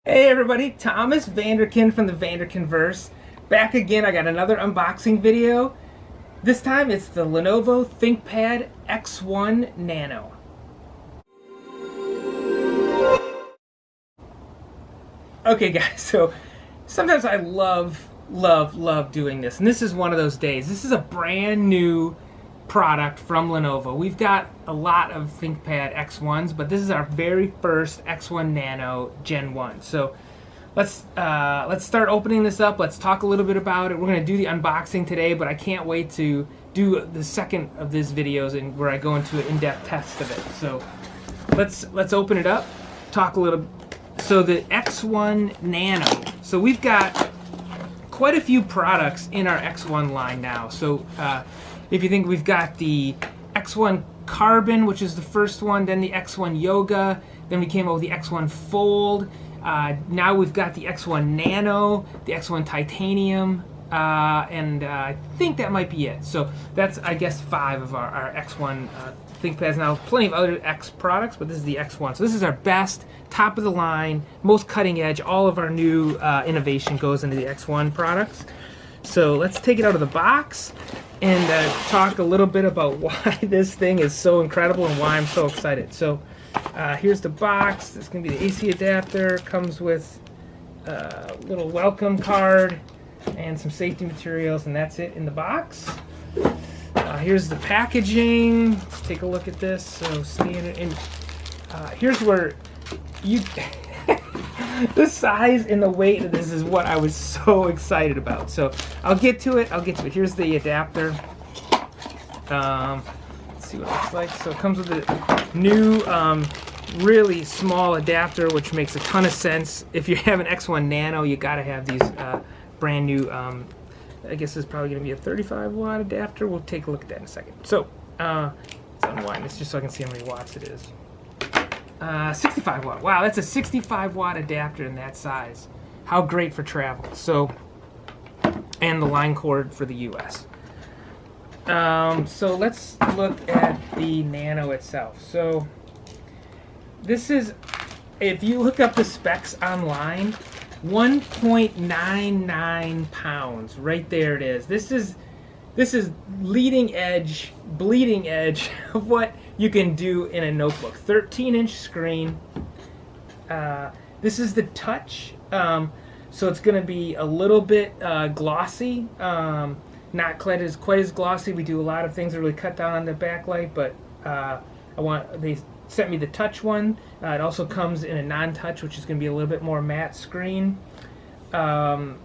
Hey everybody, Thomas Vanderkin from the Vanderkinverse. Back again, I got another unboxing video. This time it's the Lenovo ThinkPad X1 Nano. Okay guys, so sometimes I love doing this, and this is one of those days. This is a brand new product from Lenovo. We've got a lot of ThinkPad X1s, but this is our very first X1 Nano Gen 1. So let's start opening this up. Let's talk a little bit about it. We're going to do the unboxing today, but I can't wait to do the second of these videos where I go into an in-depth test of it. So let's open it up, talk a little. So the X1 Nano. So we've got quite a few products in our X1 line now. So if you think, we've got the X1 Carbon, which is the first one, then the X1 Yoga, then we came out with the X1 Fold. Now we've got the X1 Nano, the X1 Titanium, and I think that might be it. So that's, I guess, 5 of our X1 ThinkPads. Now, plenty of other X products, but this is the X1. So this is our best, top of the line, most cutting edge. All of our new innovation goes into the X1 products. So let's take it out of the box and talk a little bit about why this thing is so incredible and why I'm so excited. So here's the box. This is going to be the AC adapter. Comes with a little welcome card and some safety materials, and that's it in the box. Here's the packaging. Let's take a look at this. So standard, and here's where you the size and the weight of this is what I was so excited about. So I'll get to it. Here's the adapter. Let's see what it looks like. So it comes with a new really small adapter, which makes a ton of sense. If you have an X1 Nano, you got to have these brand new, I guess this is probably going to be a 35 watt adapter. We'll take a look at that in a second. So let's unwind this just so I can see how many watts it is. 65 watt. Wow, that's a 65 watt adapter in that size. How great for travel. So, and the line cord for the US. So let's look at the Nano itself. So this is, if you look up the specs online, 1.99 pounds. Right there it is. This is leading edge, bleeding edge of what you can do in a notebook. 13-inch screen. This is the touch, so it's going to be a little bit glossy. Not quite as glossy. We do a lot of things that really cut down on the backlight, but they sent me the touch one. It also comes in a non-touch, which is going to be a little bit more matte screen. Wow.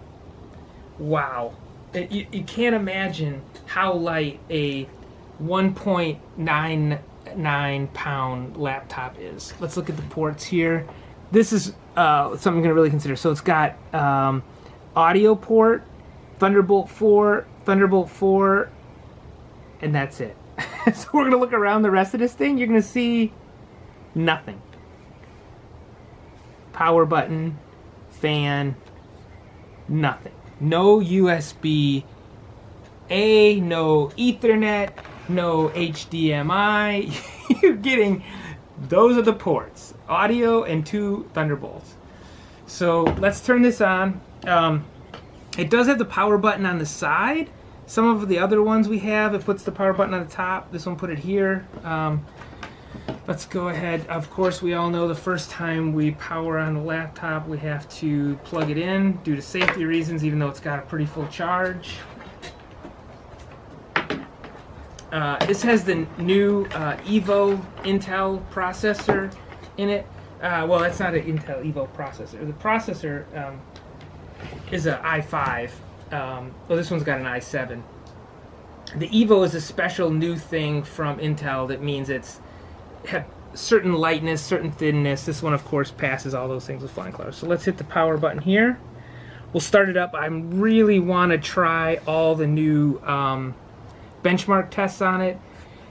You can't imagine how light a 1.99 pound laptop is. Let's look at the ports here. This is something I'm going to really consider. So it's got audio port, Thunderbolt 4, and that's it. So we're going to look around the rest of this thing. You're going to see nothing. Power button, fan, nothing. No USB-A, no Ethernet, no HDMI. You're getting, those are the ports. Audio and 2 Thunderbolts. So let's turn this on. It does have the power button on the side. Some of the other ones we have, it puts the power button on the top. This one put it here. Let's go ahead. Of course, we all know the first time we power on the laptop, we have to plug it in due to safety reasons, even though it's got a pretty full charge. This has the new Evo Intel processor in it. Well, that's not an Intel Evo processor. The processor is an i5. Well, this one's got an i7. The Evo is a special new thing from Intel that means it's have certain lightness, certain thinness. This one, of course, passes all those things with flying colors. So let's hit the power button here. We'll start it up. I really want to try all the new benchmark tests on it.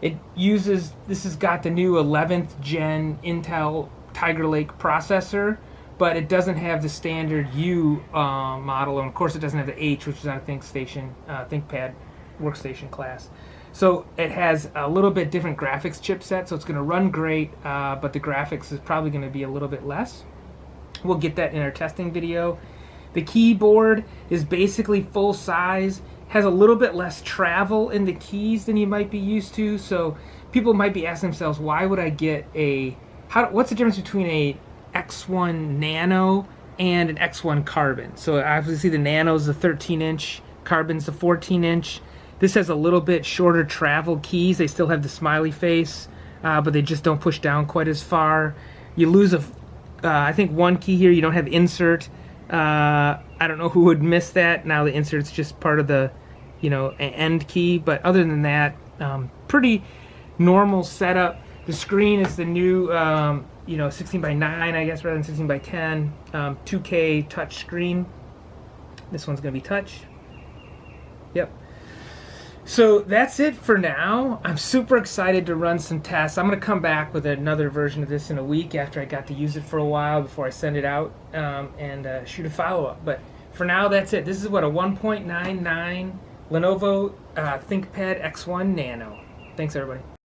This has got the new 11th gen Intel Tiger Lake processor, but it doesn't have the standard U model, and of course it doesn't have the H, which is on a ThinkPad workstation class. So it has a little bit different graphics chipset, so it's going to run great, but the graphics is probably going to be a little bit less. We'll get that in our testing video. The keyboard is basically full size, has a little bit less travel in the keys than you might be used to, so people might be asking themselves, why would I get what's the difference between a X1 Nano and an X1 Carbon? So obviously the Nano is the 13-inch, Carbon's the 14-inch. This has a little bit shorter travel keys. They still have the smiley face, but they just don't push down quite as far. You lose I think one key here. You don't have insert. I don't know who would miss that. Now the insert's just part of the, end key. But other than that, pretty normal setup. The screen is the new, 16 by 9, I guess, rather than 16 by 10. 2K touch screen. This one's going to be touch. Yep. So that's it for now. I'm super excited to run some tests. I'm going to come back with another version of this in a week after I got to use it for a while before I send it out and shoot a follow-up. But for now, that's it. This is what, a 1.99 Lenovo ThinkPad X1 Nano. Thanks, everybody.